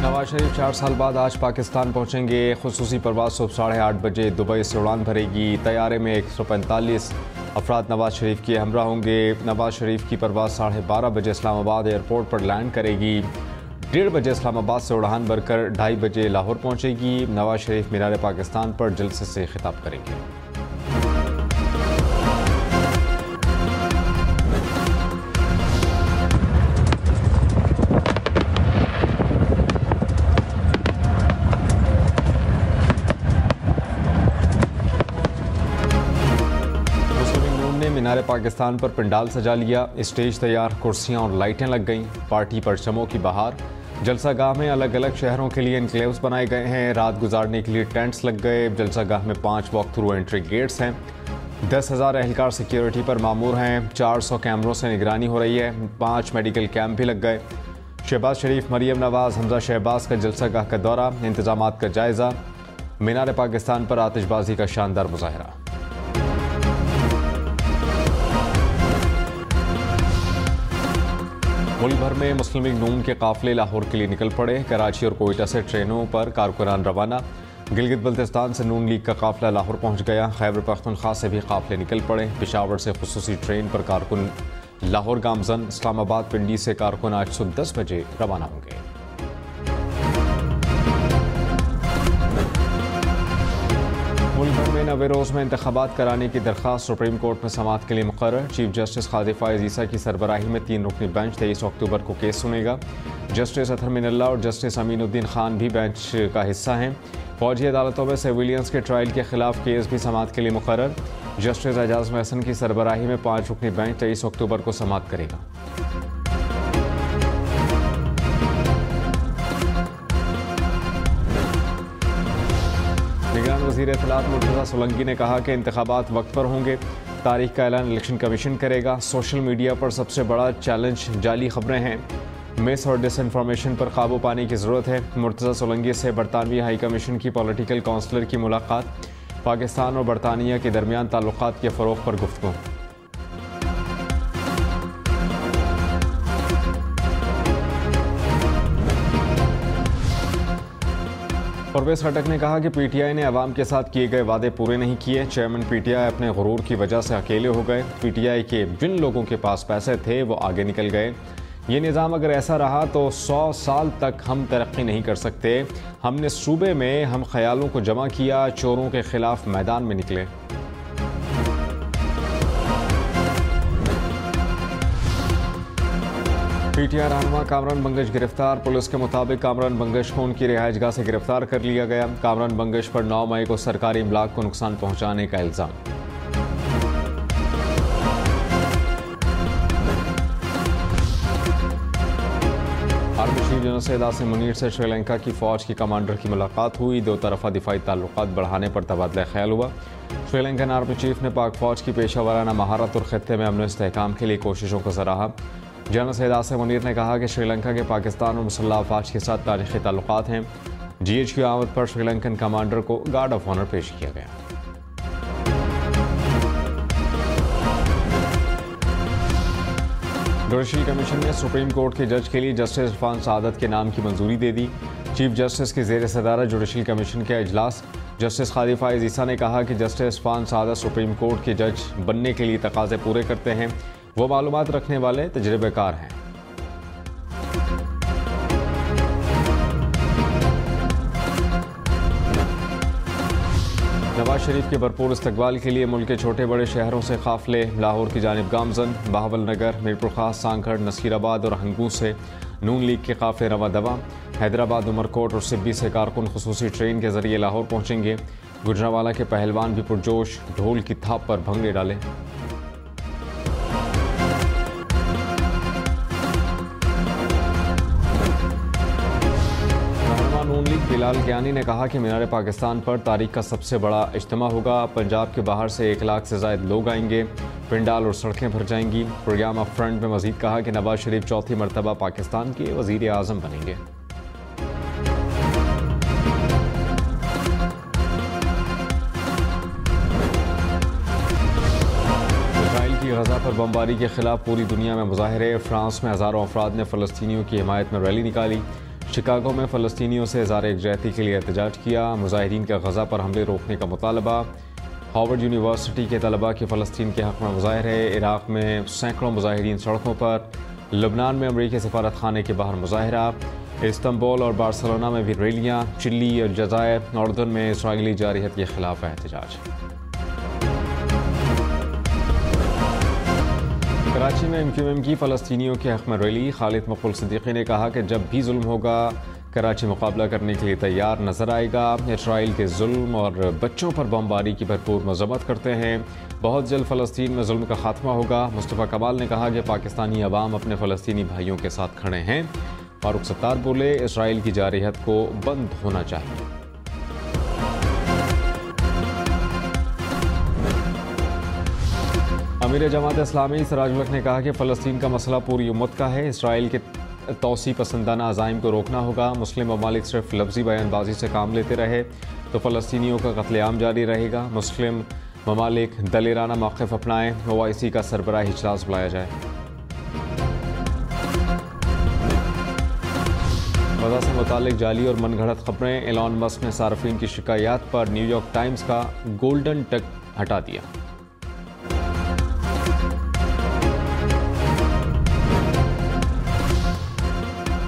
नवाज शरीफ 4 साल बाद आज पाकिस्तान पहुंचेंगे। खुसूसी परवाज़ सुबह 8:30 बजे दुबई से उड़ान भरेगी। तैयारे में 145 अफराद नवाज शरीफ के हमरा होंगे। नवाज शरीफ की परवाज़ 12:30 बजे इस्लामाबाद एयरपोर्ट पर लैंड करेगी। 1:30 बजे इस्लामाबाद से उड़ान भरकर 2:30 बजे लाहौर पहुंचेगी। नवाज शरीफ मीनार पाकिस्तान पर जलसे से खिताब करेंगे। मीनार पाकिस्तान पर पंडाल सजा लिया। स्टेज तैयार, कुर्सियां और लाइटें लग गईं। पार्टी परचमों की बहार। जलसा गाह में अलग अलग शहरों के लिए इनक्लेव्स बनाए गए हैं। रात गुजारने के लिए टेंट्स लग गए। जलसा गाह में 5 वॉक थ्रू एंट्री गेट्स हैं। 10,000 एहलकार सिक्योरिटी पर मामूर हैं। 400 कैमरों से निगरानी हो रही है। 5 मेडिकल कैंप भी लग गए। शहबाज शरीफ, मरियम नवाज, हमजा शहबाज का जलसा गाह का दौरा, इंतजामात का जायजा। मीनार पाकिस्तान पर आतिशबाजी का शानदार मुजाहरा। मुल्क भर में मुस्लिम लीग नून के काफिले लाहौर के लिए निकल पड़े। कराची और कोयटा से ट्रेनों पर कारकुनान रवाना। गिलगित बल्तिस्तान से नून लीग का काफिला लाहौर पहुंच गया। खैबर पख्तूनख्वा से भी काफिले निकल पड़े। पेशावर से खुसूसी ट्रेन पर कारकुन लाहौर गामजन। इस्लामाबाद पिंडी से कारकुन आज सुबह 10 बजे रवाना होंगे। मुल्क भर में नवे रोज़ में इंतखाबात कराने की दरख्वास्त सुप्रीम कोर्ट में समाअत के लिए मुकर्रर। चीफ जस्टिस कादी फायज़ ईसा की सरबराही में 3 रुकनी बेंच 23 अक्टूबर को केस सुनेगा। जस्टिस अतहर मिनल्ला और जस्टिस अमीनुद्दीन खान भी बेंच का हिस्सा हैं। फौजी अदालतों में सिविलियंस के ट्रायल के खिलाफ केस भी समाअत के लिए मुकर्रर। जस्टिस एजाज महसन की सरबराही में 5 रुकनी बेंच 23 अक्टूबर को समाअत करेगा। निगरान वज़ीर इत्तलात मुर्तज़ा सोलंकी ने कहा कि इंतखाबात वक्त पर होंगे। तारीख का ऐलान इलेक्शन कमीशन करेगा। सोशल मीडिया पर सबसे बड़ा चैलेंज जाली खबरें हैं। मिस और डिसइंफॉर्मेशन पर काबू पाने की ज़रूरत है। मुर्तज़ा सोलंकी से बरतानवी हाई कमीशन की पॉलिटिकल काउंसलर की मुलाकात। पाकिस्तान और बरतानिया के दरमियान ताल्लुकात के फ़रोग़ पर गुफ्तगू। परवेज़ खटक ने कहा कि पीटीआई ने अवाम के साथ किए गए वादे पूरे नहीं किए। चेयरमैन पीटीआई अपने गुरूर की वजह से अकेले हो गए। पीटीआई के जिन लोगों के पास पैसे थे वो आगे निकल गए। ये निज़ाम अगर ऐसा रहा तो 100 साल तक हम तरक्की नहीं कर सकते। हमने सूबे में हम ख्यालों को जमा किया, चोरों के खिलाफ मैदान में निकले। पीटीआई रहनुमा कामरान बंगश गिरफ्तार। पुलिस के मुताबिक कामरान बंगश को उनकी रिहाइशगाह से गिरफ्तार कर लिया गया। कामरान बंगश पर 9 मई को सरकारी इमलाक को नुकसान पहुंचाने का इल्जाम। Army chief general Syed Asim Munir से श्रीलंका की फौज की कमांडर की मुलाकात हुई। 2 तरफ़ा दिफाई ताल्लुकात बढ़ाने पर तबादला ख्याल हुआ। श्रीलंकन आर्मी चीफ ने पाक फौज की पेशा वाराना महारत और खित्ते में अमन इस्तेहकाम के लिए कोशिशों को सराहा। जनरल सैयद आसिम मुनीर ने कहा कि श्रीलंका के पाकिस्तान और मुसल्लह अफवाज के साथ तारीख़ी ताल्लुकात हैं। GH की आमद पर श्रीलंकन कमांडर को गार्ड ऑफ ऑनर पेश किया गया। जुडिशल कमीशन ने सुप्रीम कोर्ट के जज के लिए जस्टिस इरफान सादत के नाम की मंजूरी दे दी। चीफ जस्टिस के ज़ेर सदारत जुडिशल कमीशन का इजलास। जस्टिस कादी फायज़ ईसा ने कहा कि जस्टिस इरफान सादत सुप्रीम कोर्ट के जज बनने के लिए तकाज़े पूरे करते हैं। वो मालूमात रखने वाले तजर्बेकार हैं। नवाज शरीफ के भरपूर इस्तकबाल के लिए मुल्क के छोटे बड़े शहरों से काफिले लाहौर की जानिब गामजन। बहावल नगर, मीरपुर खास, सांखड़, नसीराबाद और हंगू से नून लीग के काफिले रवा दवा। हैदराबाद, उमरकोट और सिब्बी से कारकुन खुसूसी ट्रेन के जरिए लाहौर पहुंचेंगे। गुजरांवाला के पहलवान भी पुरजोश, ढोल की थाप पर भंगड़े डाले। बिलाल ज्ञानी ने कहा कि मीनार पाकिस्तान पर तारीख का सबसे बड़ा इज्तिमा होगा। पंजाब के बाहर से 1 लाख से ज़ायद लोग आएंगे। पिंडाल और सड़कें भर जाएंगी। प्रोग्राम ऑफ फ्रंट में मजीद कहा कि नवाज शरीफ चौथी मरतबा पाकिस्तान के वज़ीर आज़म बनेंगे। इसराइल की गजा पर बमबारी के खिलाफ पूरी दुनिया में मुजाहरे। फ्रांस में हज़ारों अफराद ने फ़लस्तीनियों की हिमायत में रैली निकाली। शिकागो में फ़लस्तीनियों से इज़हार यकजहती के लिए एहतजाज किया। मुजाहिरीन का गज़ा पर हमले रोकने का मुतालबा। हार्वर्ड यूनिवर्सिटी के तलबा की फ़लस्तीन के हक़ में मुज़ाहरे। इराक़ में सैकड़ों मुजाहिरीन सड़कों पर। लबनान में अमरीकी सफारत खाने के बाहर मुज़ाहरा। इस्तांबुल और बार्सिलोना में भी रैलियाँ। चिली और जज़ायर उर्दन में इसराइली जारहियत के खिलाफ एहतजाज। कराची में MQM की फ़लस्तीनियों के हक़ में रैली। खालिद मकबूल सिद्दीकी ने कहा कि जब भी जुल्म होगा कराची मुकाबला करने के लिए तैयार नजर आएगा। इसराइल के जुल्म और बच्चों पर बमबारी की भरपूर मजम्मत करते हैं। बहुत जल्द फ़लस्तीन में जुल्म का खात्मा होगा। मुस्तफ़ा कमाल ने कहा कि पाकिस्तानी अवाम अपने फ़लस्तीनी भाइयों के साथ खड़े हैं। फारूक सत्तार बोले, इसराइल की जारहियत को बंद होना चाहिए। अमीर जमात इस्लामी सिराजुल हक ने कहा कि फ़लस्तीन का मसला पूरी उम्मत का है। इसराइल के तौसी पसंदाना अज़ाइम को रोकना होगा। मुस्लिम ममालिक सिर्फ लफ्ज़ी बयानबाजी से काम लेते रहे तो फ़लस्तीनियों का कत्लेआम जारी रहेगा। मुस्लिम ममालिक दलेराना मौक़िफ़ अपनाएं। OIC का सरबराह इजलास बुलाया जाए। वज़ा से मुतालिक जाली और मनगढ़ंत खबरें। एलॉन मस्क ने सार्फिन की शिकायत पर न्यूयॉर्क टाइम्स का गोल्डन टक हटा दिया।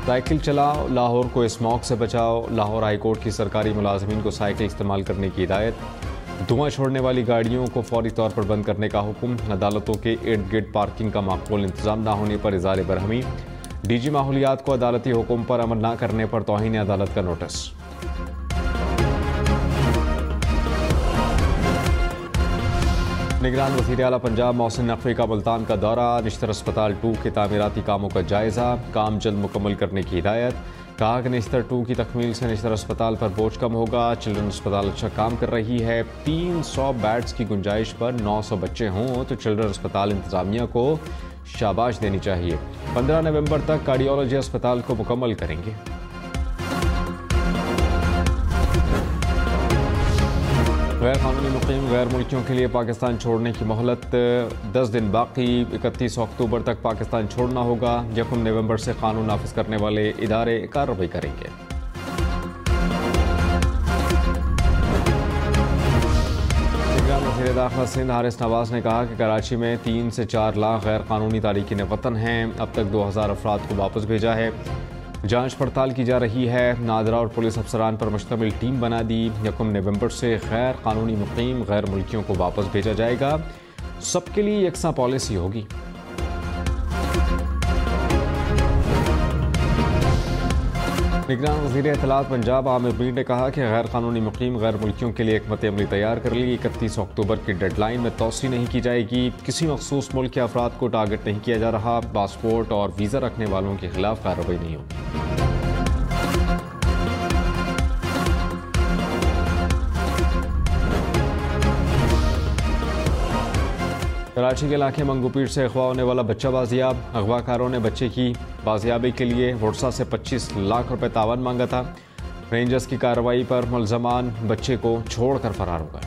साइकिल चलाओ, लाहौर को स्मॉग से बचाओ। लाहौर हाईकोर्ट की सरकारी मुलाजमीन को साइकिल इस्तेमाल करने की हिदायत। धुआं छोड़ने वाली गाड़ियों को फौरी तौर पर बंद करने का हुक्म। अदालतों के इर्द गिर्द पार्किंग का माकूल इंतजाम न होने पर इज़हार बरहमी। DG माहौलियात को अदालती हुक्म पर अमल न करने पर तौहीन अदालत का नोटिस। निगरान वज़ीर आला पंजाब मोहसिन नकवी का मुल्तान का दौरा। निश्तर अस्पताल 2 के तामीराती कामों का जायज़ा। काम जल्द मुकम्मल करने की हिदायत। कहा कि निश्तर 2 की तकमील से निश्तर अस्पताल पर बोझ कम होगा। चिल्ड्रन अस्पताल अच्छा काम कर रही है। 300 बेड्स की गुंजाइश पर 900 बच्चे हों तो चिल्ड्रन अस्पताल इंतज़ामिया को शाबाश देनी चाहिए। 15 नवंबर तक कार्डियोलॉजी अस्पताल को मुकम्मल करेंगे। गैर कानूनी मुकीम गैर मुल्कियों के लिए पाकिस्तान छोड़ने की मोहलत 10 दिन बाकी। 31 अक्टूबर तक पाकिस्तान छोड़ना होगा। 1 नवंबर से कानून नाफिज करने वाले इदारे कार्रवाई करेंगे। निगरान वज़ीर दाखिला सिंध हारिस नवाज ने कहा कि कराची में 3 से 4 लाख गैर कानूनी तारीकीन वतन हैं। अब तक 2000 अफराद को वापस भेजा है। जांच पड़ताल की जा रही है। नादरा और पुलिस अफसरान पर मुश्तमिल टीम बना दी। 1 नवंबर से गैर कानूनी मुकीम गैर मुल्कियों को वापस भेजा जाएगा। सबके लिए यकसा पॉलिसी होगी। निगरान वज़ीर इत्तलात पंजाब आमिर मीर ने कहा कि गैर कानूनी मुकीम गैर मुल्कियों के लिए हिकमत अमली तैयार कर ली। 31 अक्टूबर की डेडलाइन में तोसी नहीं की जाएगी। किसी मखसूस मुल्क के अफराद को टारगेट नहीं किया जा रहा। पासपोर्ट और वीज़ा रखने वालों के खिलाफ कार्रवाई नहीं होगी। कराची के इलाके मंगूपीर से अगवा होने वाला बच्चा बाजियाब। अगवाकारों ने बच्चे की बाजियाबी के लिए वर्सा से 25 लाख रुपए तावन मांगा था। रेंजर्स की कार्रवाई पर मुल्ज़मान बच्चे को छोड़कर फरार हो गए।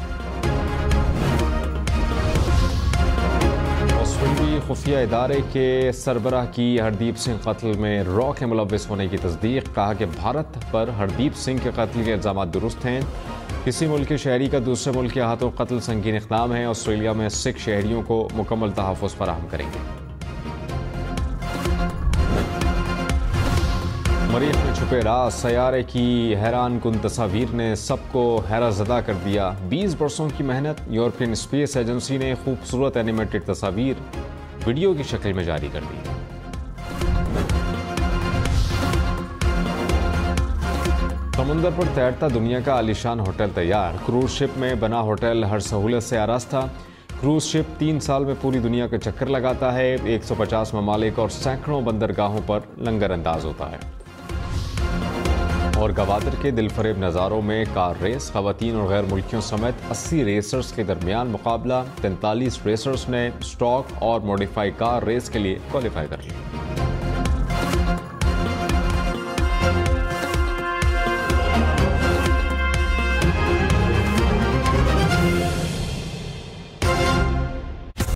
ऑस्ट्रेलियाई खुफिया इदारे के सरबराह की हरदीप सिंह कत्ल में रॉ के मुलव्विस होने की तस्दीक। कहा कि भारत पर हरदीप सिंह के कत्ल के इल्ज़ाम दुरुस्त हैं। किसी मुल्क के शहरी का दूसरे मुल्क के हाथों कत्ल संगीन इक़दाम है। ऑस्ट्रेलिया में सिख शहरियों को मुकम्मल तहफ़्फ़ुज़ फराहम करेंगे। मरीख में छुपे राज। सैयारे की हैरान कुन तस्वीर ने सबको हैरतज़दा कर दिया। 20 बरसों की मेहनत। यूरोपियन स्पेस एजेंसी ने खूबसूरत एनिमेटेड तस्वीर वीडियो की शक्ल में जारी कर दी। समुंदर पर तैरता दुनिया का आलीशान होटल तैयार। क्रूज शिप में बना होटल हर सहूलत से आरास्ता। क्रूज शिप 3 साल में पूरी दुनिया का चक्कर लगाता है। 150 ममालिक और सैकड़ों बंदरगाहों पर लंगर अंदाज होता है। और गवादर के दिलफरेब नज़ारों में कार रेस। ख़वातीन और गैर मुल्कियों समेत 80 रेसर्स के दरमियान मुकाबला। 43 रेसर्स ने स्टॉक और मॉडिफाई कार रेस के लिए क्वालिफाई कर लिया।